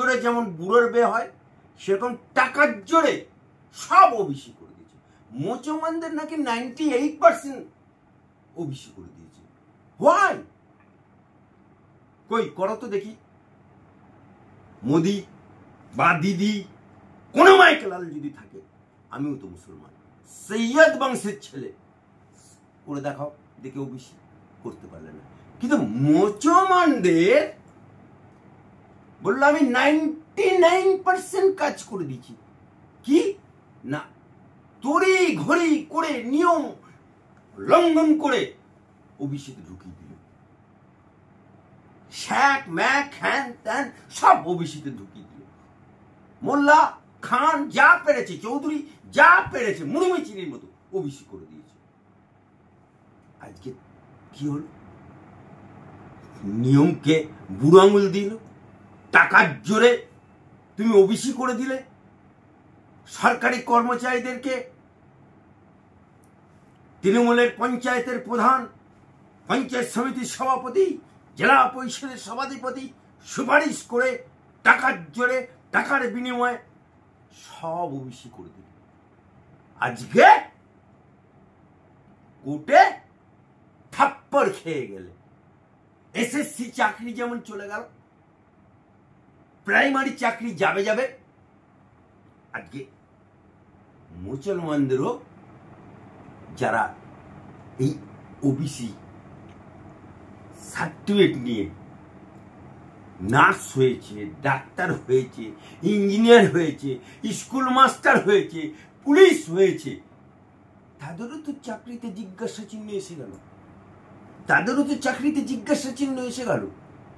জোরে যেমন বুড়োর বে হয় সেরকম টাকার জোরে সব ওবিসি করে দিয়েছে। মুসলমানদের নাকি 98% ওবিসি করে দিয়েছে। হোয়াই? কই করো তো দেখি। মোদি বা দিদি কোন মাইকেলাল যদি থাকে, আমিও তো মুসলমান, সৈয়দ বংশের ছেলে, করে দেখাও দেখে ওবিসি। করতে পারলে না। কিন্তু মুসলমানদের বললো আমি 99% কাজ করে দিচ্ছি। কি না, তড়ি ঘড়ি করে নিয়ম লঙ্ঘন করে ওবিসিতে ঢুকিয়ে দিল। শ্যাক ম্যাক হ্যান ত্যান সব ওবিসিতে ঢুকিয়ে দিল। মোল্লা খান যা পেরেছে, চৌধুরী যা পেরেছে, মুড়িমিচিনির মতো ওবিসি করে দিয়েছে। আজকে কি হলো? নিয়মকে বুড়ো আঙুল দিল, টাকার জোরে তুমি ওবিসি করে দিলে। সরকারি কর্মচারীদেরকে তৃণমূলের পঞ্চায়েতের প্রধান, পঞ্চায়েত সমিতির সভাপতি, জেলা পরিষদের সভাধিপতি সুপারিশ করে টাকার জোরে, টাকার বিনিময়ে সব ওবিসি করে দিল। আজকে কোর্টে থাপ্পড় খেয়ে গেলে। এসএসসি চাকরি যেমন চলে গেল, প্রাইমারি চাকরি যাবে যাবে। আজকে মুসলমানদেরও যারা এই ওবিসি সার্টিফিকেট নিয়ে নার্স হয়েছে, ডাক্তার হয়েছে, ইঞ্জিনিয়ার হয়েছে, স্কুল মাস্টার হয়েছে, পুলিশ হয়েছে, তাদেরও তো চাকরিতে জিজ্ঞাসা চিহ্ন এসে গেল। তাদেরও তো চাকরিতে জিজ্ঞাসা চিহ্ন এসে গেল।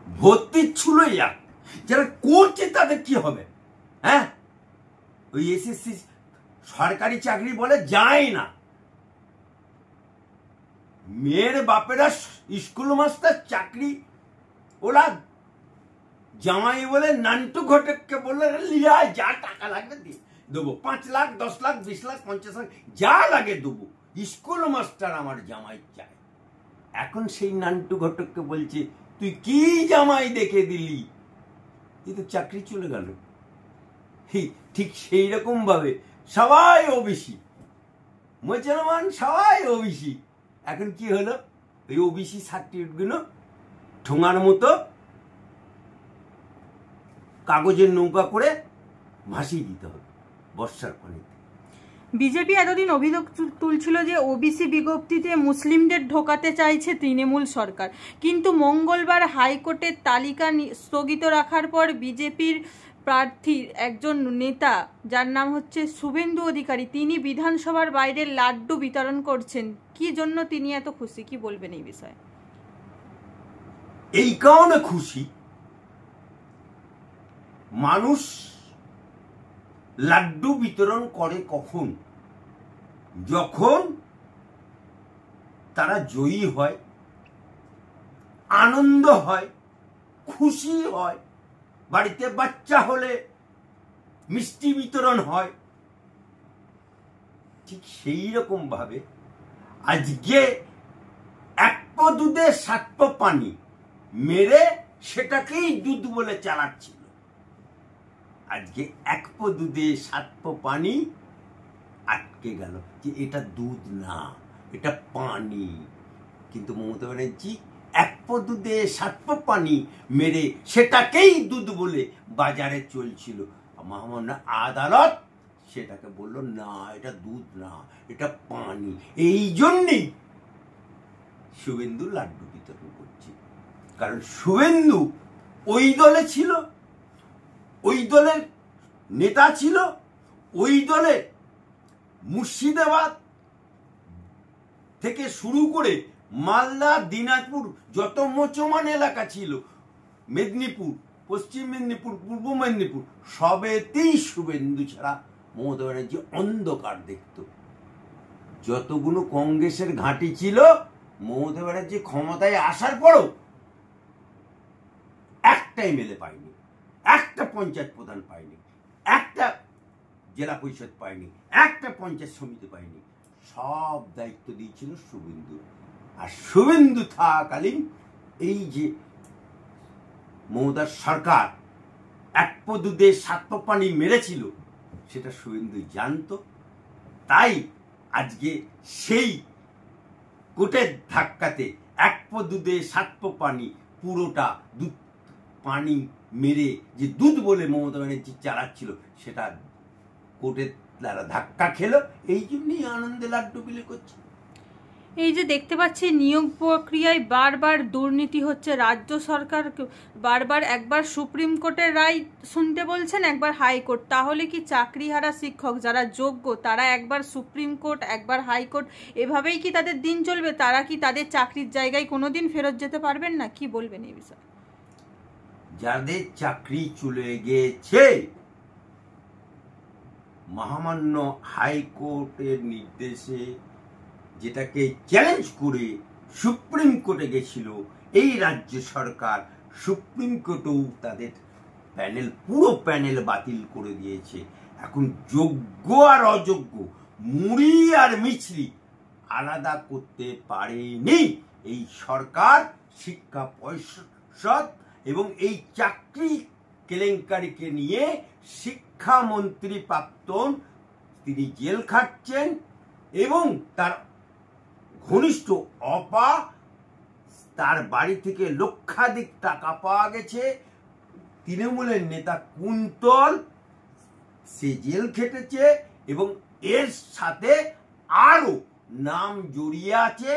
ভর্তি ছিল যাক, যারা করছে তাদের কি হবে? হ্যাঁ, ওই এসএসসি সরকারি চাকরি বলে যায় না। মেয়ের বাপেরা স্কুল মাস্টার চাকরি, ওরা জামাই বলে নান্টু ঘটককে বললে লিয়া যা টাকা লাগবে দিয়ে দেবো, 5 লাখ 10 লাখ 20 লাখ 50 লাখ যা লাগে দেবো, স্কুল মাস্টার আমার জামাই চায়। এখন সেই নান্টু ঘটককে বলছে তুই কি জামাই দেখে দিলি, এই তো চাকরি চলে গেল। ঠিক সেই রকম ভাবে সবাই ওবিসি, মুসলমান সবাই ওবিসি। এখন কি হলো? এই ওবিসি সার্টিফিকেট গুলো ঠোঙার মতো কাগজের নৌকা করে ভাসিয়ে দিতে হবে বর্ষার পানিতে। বিজেপি এতদিন অভিযোগ তুলছিল যে ওবিসি বিজ্ঞপ্তিতে মুসলিমদের ঢোকাতে চাইছে তৃণমূল সরকার, কিন্তু মঙ্গলবার হাইকোর্টের তালিকা স্থগিত রাখার পর বিজেপির প্রার্থীর একজন নেতা, যার নাম হচ্ছে শুভেন্দু অধিকারী, তিনি বিধানসভার বাইরে লাড্ডু বিতরণ করছেন। কি জন্য তিনি এত খুশি, কি বলবেন এই বিষয়ে? এই কারণে খুশি, মানুষ লাড্ডু বিতরণ করে কখন? যখন তারা জয়ী হয়, আনন্দ হয়, খুশি হয়, বাড়িতে বাচ্চা হলে মিষ্টি বিতরণ হয়। ঠিক সেই রকম ভাবে আজকে 1 পো দুধে 7 পো পানি মেরে সেটাকেই দুধ বলে চালাচ্ছিল। আজকে 1 পো দুধে 7 পো পানি আটকে গেল যে এটা দুধ না, এটা পানি। কিন্তু মমতা ব্যানার্জি 1 পো দুধে 7 পো পানি মেরে সেটাকেই দুধ বলে বাজারে চলছিল। মহামান্য আদালত সেটাকে বলল না, এটা দুধ না, এটা পানি। এই জন্যই শুভেন্দু লাড্ডু বিতরণ করছে। কারণ শুভেন্দু ওই দলে ছিল, ওই দলের নেতা ছিল, ওই দলে মুর্শিদাবাদ থেকে শুরু করে মালদা, দিনাজপুর যত মুসলমান এলাকা ছিল, মেদিনীপুর, পশ্চিম মেদিনীপুর, পূর্ব মেদিনীপুর, সবেতেই শুভেন্দু ছাড়া মমতা ব্যানার্জি অন্ধকার দেখত। যতগুলো কংগ্রেসের ঘাঁটি ছিল, মমতা ব্যানার্জি ক্ষমতায় আসার পরও একটা এমএলএ পায়নি, একটা পঞ্চায়েত প্রধান পায়নি, একটা জেলা পরিষদ পায়নি, একটা পঞ্চায়েত সমিতি পায়নি। সব দায়িত্ব দিয়েছিল শুভেন্দু। আর শুভেন্দু থাকাকালীন এই যে মমতার সরকার এক পো দুধে সাত পো পানি মেরেছিল সেটা শুভেন্দু জানতো। তাই আজকে সেই কোটের ধাক্কাতে এক পো দুধে সাত পো পানি পুরোটা দুধ পানি মেরে যে দুধ বলে মমতা ব্যানার্জি চালাচ্ছিল সেটা কোর্টের দ্বারা ধাক্কা খেলো, এই জন্যই আনন্দে লাড্ডু বিলি করছে। এই যে দেখতে পাচ্ছি নিয়োগ প্রক্রিয়ায় বারবার দুর্নীতি হচ্ছে, রাজ্য সরকার বারবার একবার সুপ্রিম কোর্টের রায় শুনতে বলছেন, একবার হাইকোর্ট, তাহলে কি চাকরিহারা শিক্ষক যারা যোগ্য তারা একবার সুপ্রিম কোর্ট একবার হাইকোর্ট এভাবেই কি তাদের দিন চলবে? তারা কি তাদের চাকরির জায়গায় কোনোদিন ফেরত যেতে পারবেন না? কি বলবেন এই বিষয়ে? যাদের চাকরি চলে গেছে মহামান্য হাইকোর্টের নির্দেশে, যেটাকে চ্যালেঞ্জ করে সুপ্রিম কোর্টে গেছিল এই রাজ্য সরকার, সুপ্রিম কোর্টেও তাদের প্যানেল পুরো প্যানেল বাতিল করে দিয়েছে। এখন যোগ্য আর অযোগ্য, মুড়ি আর মিছরি আলাদা করতে পারেনি এই সরকার, শিক্ষা পর্ষদ এবং এই চাকরি কেলেঙ্কারিকে নিয়ে শিক্ষামন্ত্রী প্রাক্তন তিনি জেল খাটছেন এবং তার ঘনিষ্ঠ অপা, তার বাড়ি থেকে লক্ষাধিক টাকা পাওয়া গেছে। তৃণমূলের নেতা কুন্তল সে জেল খেটেছে এবং এর সাথে আরো নাম জড়িয়ে আছে।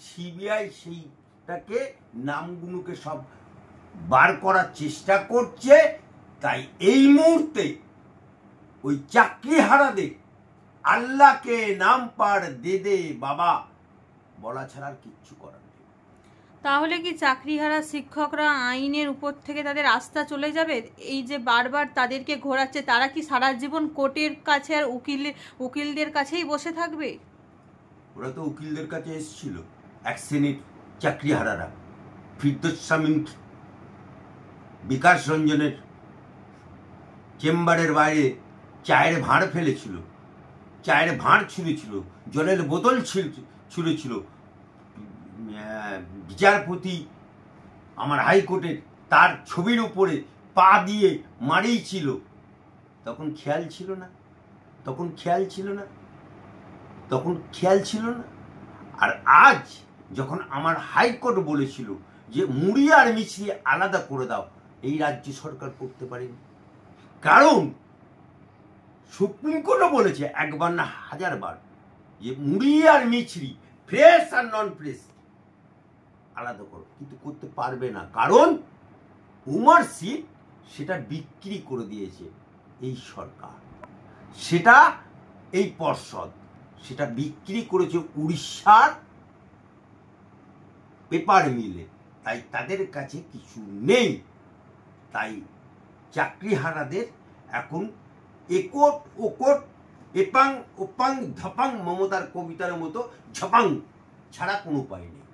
সিবিআই সেইটাকে নামগুলোকে সব বার করার চেষ্টা করছে। তাই এই মুহূর্তে ওই চাকরিহারাদের আল্লাহকে নাম পার দে দে বাবা বলা ছাড়া আর কিচ্ছু করার নেই। তাহলে কি চাকরিহারা শিক্ষকরা আইনের উপর থেকে তাদের আস্থা চলে যাবে? এই যে বারবার তাদেরকে ঘোরাচ্ছে, তারা কি সারা জীবন কোর্টের কাছে আর উকিলদের কাছেই বসে থাকবে? ওরা তো উকিলদের কাছে এসেছিল, এক শ্রেণীর চাকরিহারারা ফিরদৌস শামীম বিকাশ রঞ্জনের চেম্বারের বাইরে চায়ের ভাঁড় ফেলেছিল, চায়ের ভাঁড় ছুঁড়েছিল, জলের বোতল ছুঁড়েছিল। বিচারপতি আমার হাইকোর্টের তার ছবির উপরে পা দিয়ে মারিয়েছিল। তখন খেয়াল ছিল না, তখন খেয়াল ছিল না। আর আজ যখন আমার হাইকোর্ট বলেছিল যে মুড়ি আর মিছরি আলাদা করে দাও, এই রাজ্য সরকার করতে পারেনি। কারণ সুপ্রিম কোর্টও বলেছে একবার না হাজারবার যে মুড়ি আর মিছরি, ফ্রেশ আর নন ফ্রেশ আলাদা করো, কিন্তু করতে পারবে না। কারণ উমারশিপ সেটা বিক্রি করে দিয়েছে এই সরকার, সেটা এই পর্ষদ সেটা বিক্রি করেছে উড়িষ্যার পেপার মিলে। তাই তাদের কাছে কিছু নেই। তাই চাকরিহারাদের এখন একোট ওকোট এপাং ওপাং ধপাং মমতার কবিতার মতো ঝপাং ছাড়া কোনো উপায় নেই।